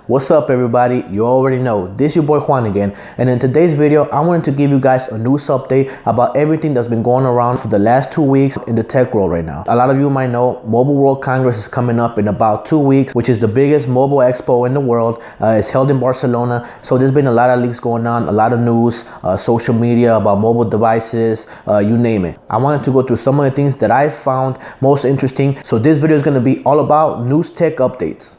What's up everybody? You already know, this your boy Juan again, and in today's video I wanted to give you guys a news update about everything that's been going around for the last 2 weeks in the tech world right now. A lot of you might know Mobile World Congress is coming up in about 2 weeks, which is the biggest mobile expo in the world. It's held in Barcelona, so there's been a lot of leaks going on, a lot of news, social media about mobile devices, you name it. I wanted to go through some of the things that I found most interesting, so this video is going to be all about news tech updates.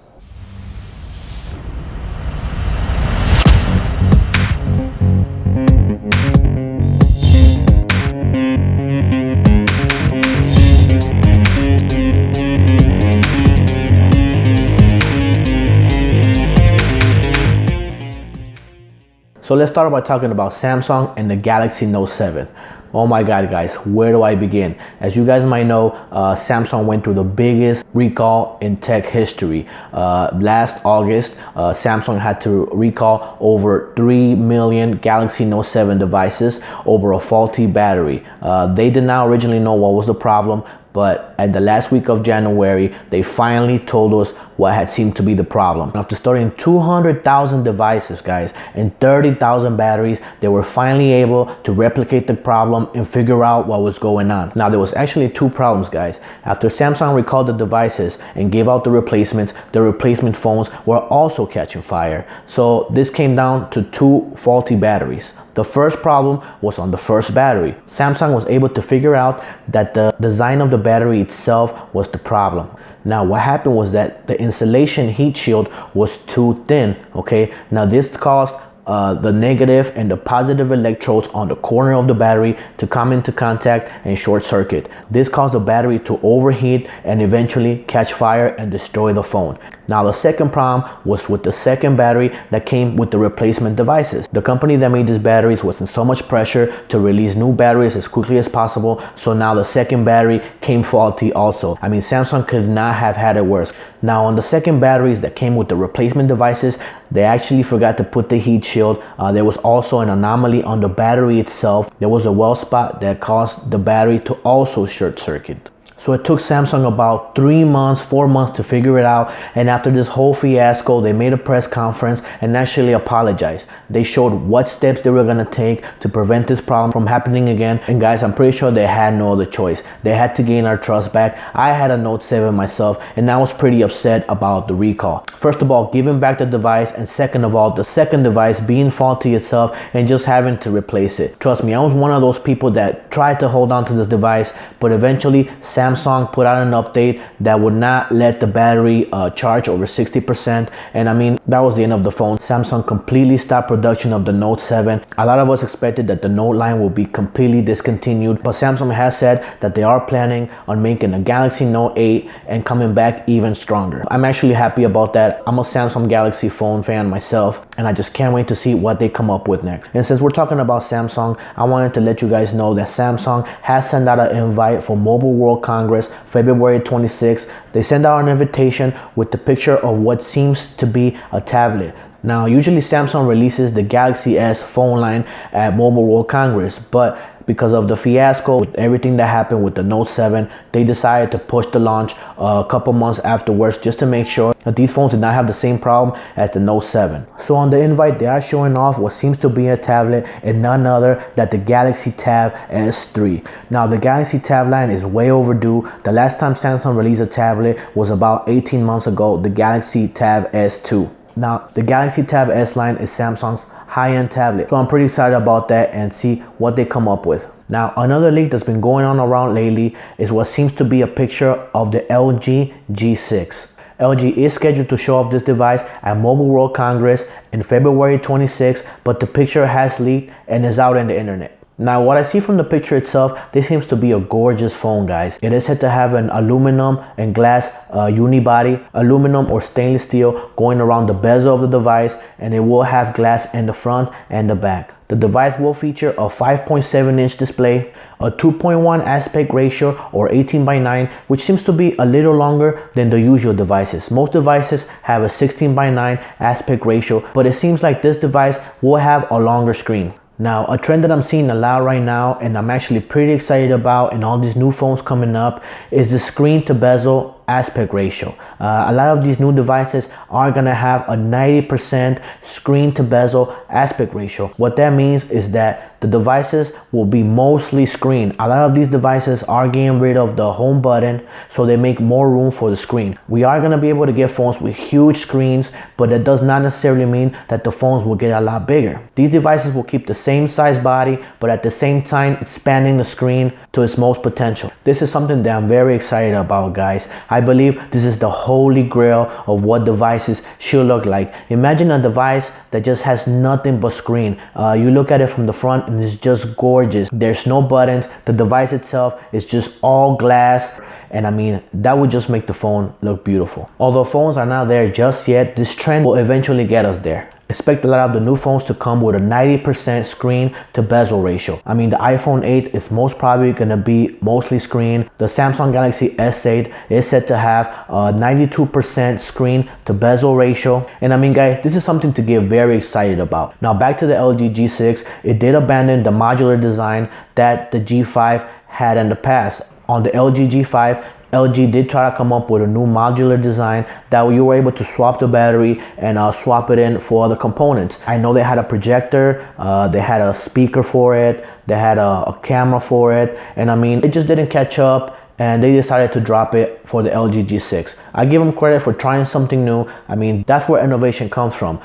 So let's start by talking about Samsung and the Galaxy Note 7. Oh my God, guys, where do I begin? As you guys might know, Samsung went through the biggest recall in tech history. Last August, Samsung had to recall over 3 million Galaxy Note 7 devices over a faulty battery. They did not originally know what was the problem, but at the last week of January, they finally told us what had seemed to be the problem. After studying 200,000 devices, guys, and 30,000 batteries, they were finally able to replicate the problem and figure out what was going on. Now, there was actually 2 problems, guys. After Samsung recalled the devices and gave out the replacements, the replacement phones were also catching fire. So this came down to 2 faulty batteries. The first problem was on the first battery. Samsung was able to figure out that the design of the battery itself was the problem. Now, what happened was that the insulation heat shield was too thin, okay? Now, this caused the negative and the positive electrodes on the corner of the battery to come into contact and short circuit. This caused the battery to overheat and eventually catch fire and destroy the phone. Now, the second problem was with the second battery that came with the replacement devices. The company that made these batteries was in so much pressure to release new batteries as quickly as possible, so now the second battery came faulty also. I mean, Samsung could not have had it worse. Now, on the second batteries that came with the replacement devices, they actually forgot to put the heat shield. There was also an anomaly on the battery itself. There was a well spot that caused the battery to also short circuit. So it took Samsung about 3 months, 4 months to figure it out. And after this whole fiasco, they made a press conference and actually apologized. They showed what steps they were going to take to prevent this problem from happening again. And guys, I'm pretty sure they had no other choice. They had to gain our trust back. I had a Note 7 myself, and I was pretty upset about the recall. First of all, giving back the device, and second of all, the second device being faulty itself and just having to replace it. Trust me, I was one of those people that tried to hold on to this device, but eventually Samsung put out an update that would not let the battery charge over 60%, and I mean, that was the end of the phone. Samsung completely stopped production of the Note 7. A lot of us expected that the Note line would be completely discontinued, but Samsung has said that they are planning on making a Galaxy Note 8 and coming back even stronger. I'm actually happy about that. I'm a Samsung Galaxy phone fan myself, and I just can't wait to see what they come up with next. And since we're talking about Samsung, I wanted to let you guys know that Samsung has sent out an invite for Mobile World Congress February 26th. They send out an invitation with the picture of what seems to be a tablet. Now, usually Samsung releases the Galaxy S phone line at Mobile World Congress, but because of the fiasco with everything that happened with the Note 7, they decided to push the launch a couple months afterwards just to make sure that these phones did not have the same problem as the Note 7. So on the invite, they are showing off what seems to be a tablet and none other than the Galaxy Tab S3. Now, the Galaxy Tab line is way overdue. The last time Samsung released a tablet was about 18 months ago, the Galaxy Tab S2. Now, the Galaxy Tab S line is Samsung's high-end tablet, so I'm pretty excited about that and see what they come up with. Now, another leak that's been going on around lately is what seems to be a picture of the LG G6. LG is scheduled to show off this device at Mobile World Congress in February 26th, but the picture has leaked and is out on the internet. Now, what I see from the picture itself, this seems to be a gorgeous phone, guys. It is said to have an aluminum and glass unibody, aluminum or stainless steel going around the bezel of the device, and it will have glass in the front and the back. The device will feature a 5.7-inch display, a 2.1 aspect ratio or 18:9, which seems to be a little longer than the usual devices. Most devices have a 16:9 aspect ratio, but it seems like this device will have a longer screen. Now, a trend that I'm seeing a lot right now, and I'm actually pretty excited about in all these new phones coming up, is the screen to bezel aspect ratio. A lot of these new devices are gonna have a 90% screen to bezel aspect ratio. What that means is that the devices will be mostly screen. A lot of these devices are getting rid of the home button, so they make more room for the screen. We are gonna be able to get phones with huge screens, but that does not necessarily mean that the phones will get a lot bigger. These devices will keep the same size body, but at the same time expanding the screen to its most potential. This is something that I'm very excited about, guys. I believe this is the holy grail of what devices should look like. Imagine a device that just has nothing but screen. You look at it from the front and it's just gorgeous. There's no buttons. The device itself is just all glass. And I mean, that would just make the phone look beautiful. Although phones are not there just yet, this trend will eventually get us there. Expect a lot of the new phones to come with a 90% screen to bezel ratio. I mean, the iPhone 8 is most probably gonna be mostly screen. The Samsung Galaxy S8 is set to have a 92% screen to bezel ratio. And I mean, guys, this is something to get very excited about. Now back to the LG G6, it did abandon the modular design that the G5 had in the past. On the LG G5, LG did try to come up with a new modular design that you were able to swap the battery and swap it in for other components. I know they had a projector, they had a speaker for it, they had a camera for it, and I mean, it just didn't catch up, and they decided to drop it for the LG G6. I give them credit for trying something new. I mean, that's where innovation comes from.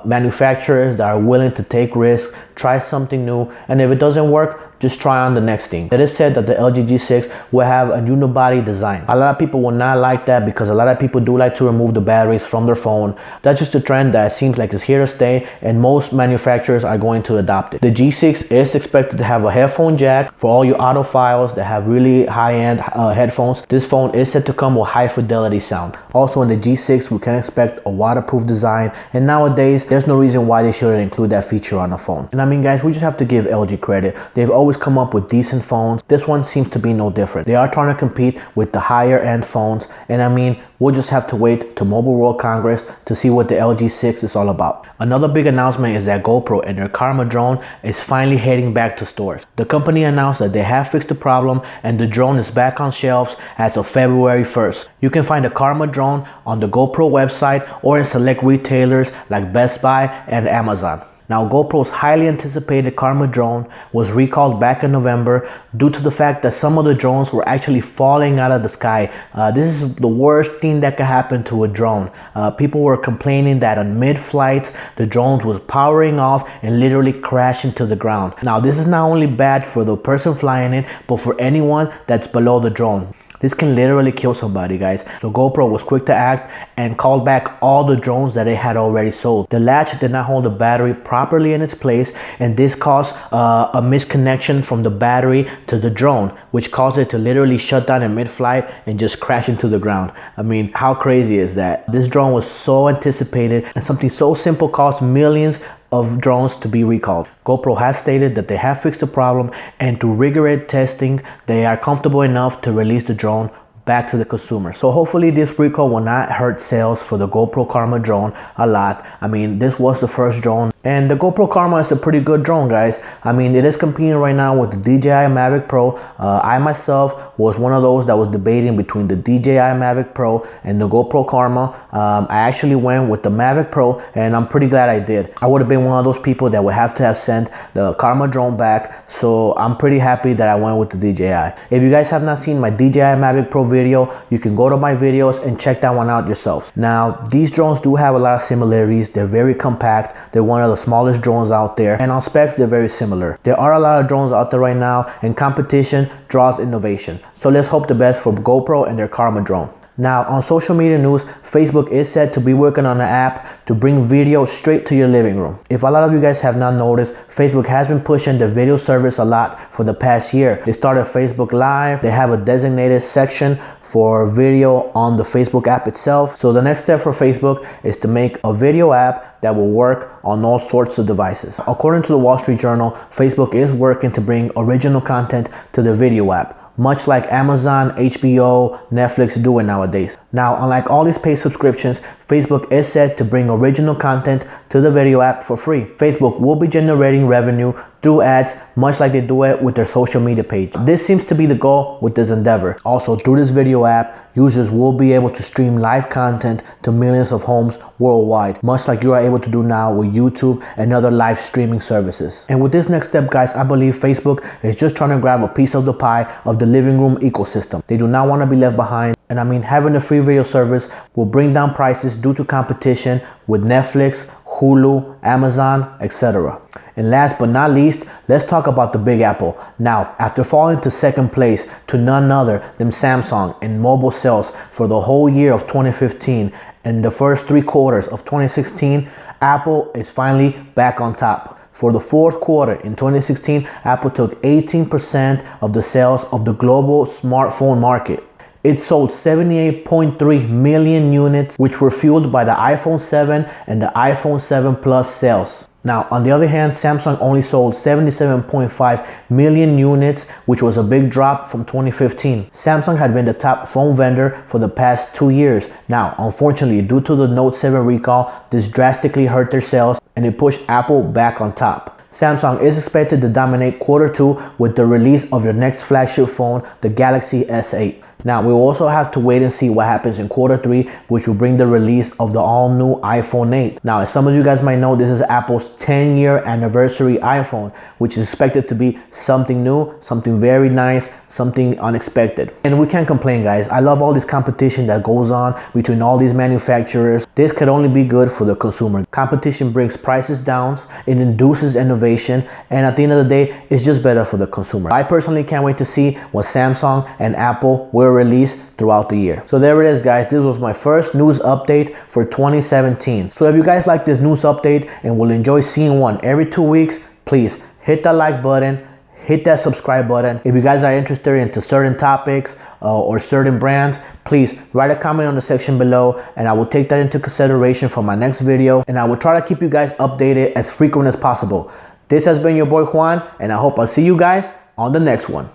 Manufacturers that are willing to take risks, try something new, and if it doesn't work, just try on the next thing. It is said that the LG G6 will have a unibody design. A lot of people will not like that because a lot of people do like to remove the batteries from their phone. That's just a trend that seems like is here to stay, and most manufacturers are going to adopt it. The G6 is expected to have a headphone jack for all you audiophiles that have really high-end headphones. This phone is set to come with high fidelity sound. Also in the G6, we can expect a waterproof design, and nowadays there's no reason why they shouldn't include that feature on the phone. And I mean, guys, we just have to give LG credit. They've always come up with decent phones. This one seems to be no different. They are trying to compete with the higher end phones, and I mean, we'll just have to wait to Mobile World Congress to see what the LG 6 is all about. Another big announcement is that GoPro and their Karma drone is finally heading back to stores. The company announced that they have fixed the problem and the drone is back on shelves as of February 1st. You can find the Karma drone on the GoPro website or in select retailers like Best Buy and Amazon. Now, GoPro's highly anticipated Karma drone was recalled back in November due to the fact that some of the drones were actually falling out of the sky. This is the worst thing that could happen to a drone. People were complaining that on mid-flight, the drones was powering off and literally crashing to the ground. Now, this is not only bad for the person flying it, but for anyone that's below the drone. This can literally kill somebody, guys. So GoPro was quick to act and called back all the drones that they had already sold. The latch did not hold the battery properly in its place, and this caused a misconnection from the battery to the drone, which caused it to literally shut down in mid-flight and just crash into the ground. I mean, how crazy is that? This drone was so anticipated, and something so simple cost millions of drones to be recalled. GoPro has stated that they have fixed the problem, and through rigorous testing, they are comfortable enough to release the drone back to the consumer. So hopefully this recall will not hurt sales for the GoPro Karma drone a lot. I mean, this was the first drone, and the GoPro Karma is a pretty good drone, guys. I mean, it is competing right now with the DJI Mavic Pro. I myself was one of those that was debating between the DJI Mavic Pro and the GoPro Karma. I actually went with the Mavic Pro, and I'm pretty glad I did. I would have been one of those people that would have to have sent the Karma drone back, so I'm pretty happy that I went with the DJI. If you guys have not seen my DJI Mavic Pro video, you can go to my videos and check that one out yourselves. Now, these drones do have a lot of similarities. They're very compact. They're one of the smallest drones out there, and on specs they're very similar. There are a lot of drones out there right now, and competition draws innovation. So let's hope the best for GoPro and their Karma drone. Now, on social media news, Facebook is said to be working on an app to bring video straight to your living room. If a lot of you guys have not noticed, Facebook has been pushing the video service a lot for the past year. They started Facebook Live. They have a designated section for video on the Facebook app itself. So the next step for Facebook is to make a video app that will work on all sorts of devices. According to the Wall Street Journal, Facebook is working to bring original content to the video app, much like Amazon, HBO, Netflix do it nowadays. Now, unlike all these paid subscriptions, Facebook is set to bring original content to the video app for free. Facebook will be generating revenue through ads, much like they do it with their social media page. This seems to be the goal with this endeavor. Also, through this video app, users will be able to stream live content to millions of homes worldwide, much like you are able to do now with YouTube and other live streaming services. And with this next step, guys, I believe Facebook is just trying to grab a piece of the pie of the living room ecosystem. They do not want to be left behind. And I mean, having a free video service will bring down prices due to competition with Netflix, Hulu, Amazon, etc. And last but not least, let's talk about the Big Apple. Now, after falling to second place to none other than Samsung in mobile sales for the whole year of 2015 and the first 3 quarters of 2016, Apple is finally back on top. For the fourth quarter in 2016, Apple took 18% of the sales of the global smartphone market. It sold 78.3 million units, which were fueled by the iPhone 7 and the iPhone 7 Plus sales. Now, on the other hand, Samsung only sold 77.5 million units, which was a big drop from 2015. Samsung had been the top phone vendor for the past 2 years. Now, unfortunately, due to the Note 7 recall, this drastically hurt their sales and it pushed Apple back on top. Samsung is expected to dominate quarter 2 with the release of their next flagship phone, the Galaxy S8. Now, we'll also have to wait and see what happens in quarter 3, which will bring the release of the all-new iPhone 8. Now, as some of you guys might know, this is Apple's 10-year anniversary iPhone, which is expected to be something new, something very nice, something unexpected. And we can't complain, guys. I love all this competition that goes on between all these manufacturers. This could only be good for the consumer. Competition brings prices down, it induces innovation, and at the end of the day, it's just better for the consumer. I personally can't wait to see what Samsung and Apple will release throughout the year. So there it is, guys. This was my first news update for 2017. So if you guys like this news update and will enjoy seeing one every 2 weeks, please hit that like button, hit that subscribe button. If you guys are interested into certain topics or certain brands, please write a comment on the section below and I will take that into consideration for my next video, and I will try to keep you guys updated as frequent as possible. This has been your boy Juan, and I hope I'll see you guys on the next one.